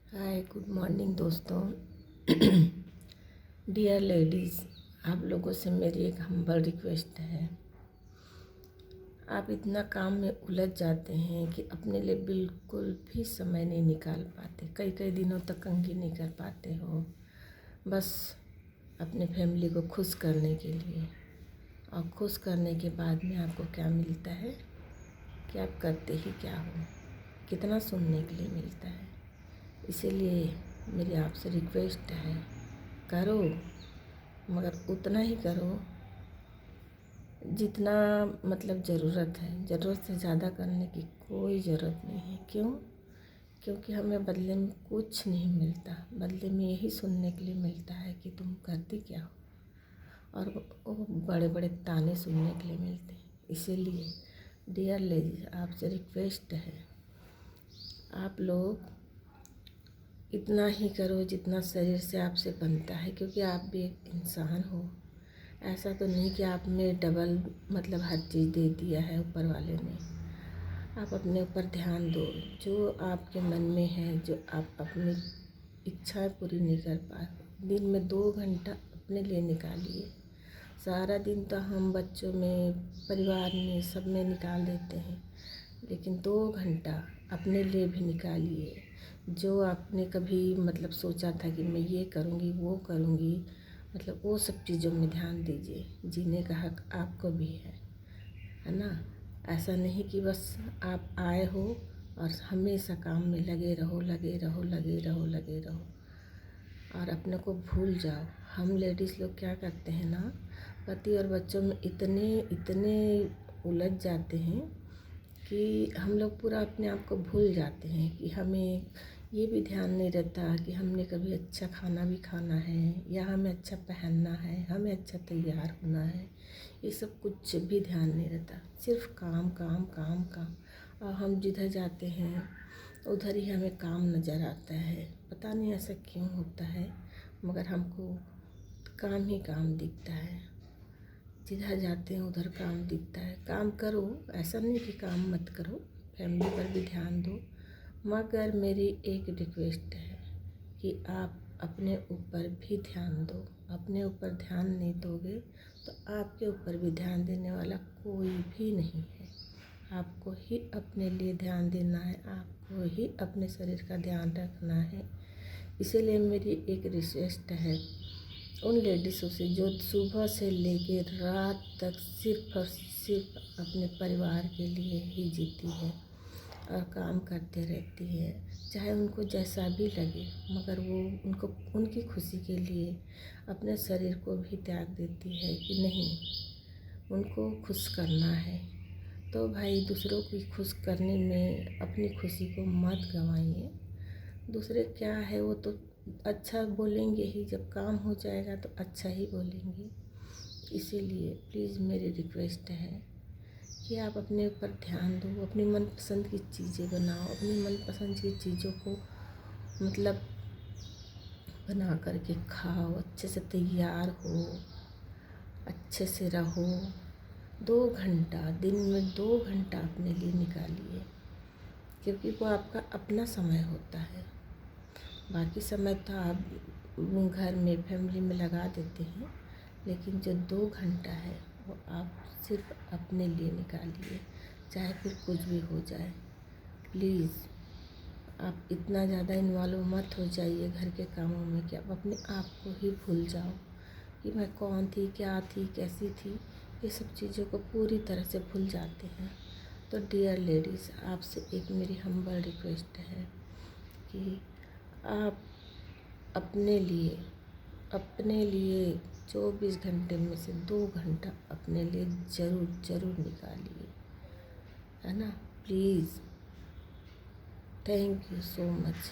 हाय, good morning दोस्तों। Dear ladies, आप लोगों से मेरी एक हम्बल रिक्वेस्ट है। आप इतना काम में उलझ जाते हैं कि अपने लिए बिल्कुल भी समय नहीं निकाल पाते, कई कई दिनों तक कंघी नहीं कर पाते हो, बस अपने फैमिली को खुश करने के लिए। और खुश करने के बाद में आपको क्या मिलता है कि आप करते ही क्या हो, कितना सुनने के लिए मिलता है। इसीलिए मेरी आपसे रिक्वेस्ट है, करो मगर उतना ही करो जितना मतलब ज़रूरत है। ज़रूरत से ज़्यादा करने की कोई ज़रूरत नहीं है। क्यों? क्योंकि हमें बदले में कुछ नहीं मिलता। बदले में यही सुनने के लिए मिलता है कि तुम करती क्या हो, और वो बड़े बड़े ताने सुनने के लिए मिलते हैं। इसीलिए डियर लेडीज, आपसे रिक्वेस्ट है, आप लोग इतना ही करो जितना शरीर से आपसे बनता है, क्योंकि आप भी एक इंसान हो। ऐसा तो नहीं कि आप में डबल मतलब हर चीज़ दे दिया है ऊपर वाले ने। आप अपने ऊपर ध्यान दो, जो आपके मन में है, जो आप अपनी इच्छाएं पूरी नहीं कर पाते। दिन में 2 घंटा अपने लिए निकालिए। सारा दिन तो हम बच्चों में, परिवार में, सब में निकाल देते हैं, लेकिन 2 घंटा अपने लिए भी निकालिए। जो आपने कभी मतलब सोचा था कि मैं ये करूँगी, वो करूँगी, मतलब वो सब चीज़ों में ध्यान दीजिए। जीने का हक आपको भी है ना। ऐसा नहीं कि बस आप आए हो और हमेशा काम में लगे रहो, लगे रहो, लगे रहो, लगे रहो और अपने को भूल जाओ। हम लेडीज़ लोग क्या करते हैं ना, पति और बच्चों में इतने इतने उलझ जाते हैं कि हम लोग पूरा अपने आप को भूल जाते हैं कि हमें ये भी ध्यान नहीं रहता कि हमने कभी अच्छा खाना भी खाना है, या हमें अच्छा पहनना है, हमें अच्छा तैयार होना है। ये सब कुछ भी ध्यान नहीं रहता, सिर्फ काम काम काम काम। और हम जिधर जाते हैं उधर ही हमें काम नज़र आता है। पता नहीं ऐसा क्यों होता है, मगर हमको काम ही काम दिखता है। जिधर जाते हैं उधर काम दिखता है। काम करो, ऐसा नहीं कि काम मत करो, फैमिली पर भी ध्यान दो। मगर मेरी एक रिक्वेस्ट है कि आप अपने ऊपर भी ध्यान दो। अपने ऊपर ध्यान नहीं दोगे तो आपके ऊपर भी ध्यान देने वाला कोई भी नहीं है। आपको ही अपने लिए ध्यान देना है, आपको ही अपने शरीर का ध्यान रखना है। इसीलिए मेरी एक रिक्वेस्ट है उन लेडीज़ों से जो सुबह से लेके रात तक सिर्फ और सिर्फ अपने परिवार के लिए ही जीती है और काम करते रहती है, चाहे उनको जैसा भी लगे, मगर वो उनको उनकी खुशी के लिए अपने शरीर को भी त्याग देती है कि नहीं, उनको खुश करना है। तो भाई, दूसरों की खुश करने में अपनी खुशी को मत गंवाइए। दूसरे क्या है, वो तो अच्छा बोलेंगे ही, जब काम हो जाएगा तो अच्छा ही बोलेंगे। इसीलिए प्लीज़ मेरी रिक्वेस्ट है कि आप अपने ऊपर ध्यान दो, अपनी मनपसंद की चीज़ें बनाओ, अपनी मनपसंद की चीज़ों को मतलब बना करके खाओ, अच्छे से तैयार हो, अच्छे से रहो। 2 घंटा दिन में 2 घंटा अपने लिए निकालिए, क्योंकि वो आपका अपना समय होता है। बाकी समय तो आप घर में, फैमिली में लगा देते हैं, लेकिन जो 2 घंटा है वो आप सिर्फ अपने लिए निकालिए, चाहे फिर कुछ भी हो जाए। प्लीज़ आप इतना ज़्यादा इन्वॉल्व मत हो जाइए घर के कामों में कि आप अपने आप को ही भूल जाओ कि मैं कौन थी, क्या थी, कैसी थी। ये सब चीज़ों को पूरी तरह से भूल जाते हैं। तो डियर लेडीज़, आपसे एक मेरी हम्बल रिक्वेस्ट है कि आप अपने लिए 24 घंटे में से 2 घंटा अपने लिए ज़रूर ज़रूर निकालिए, है ना। Please, thank you so much.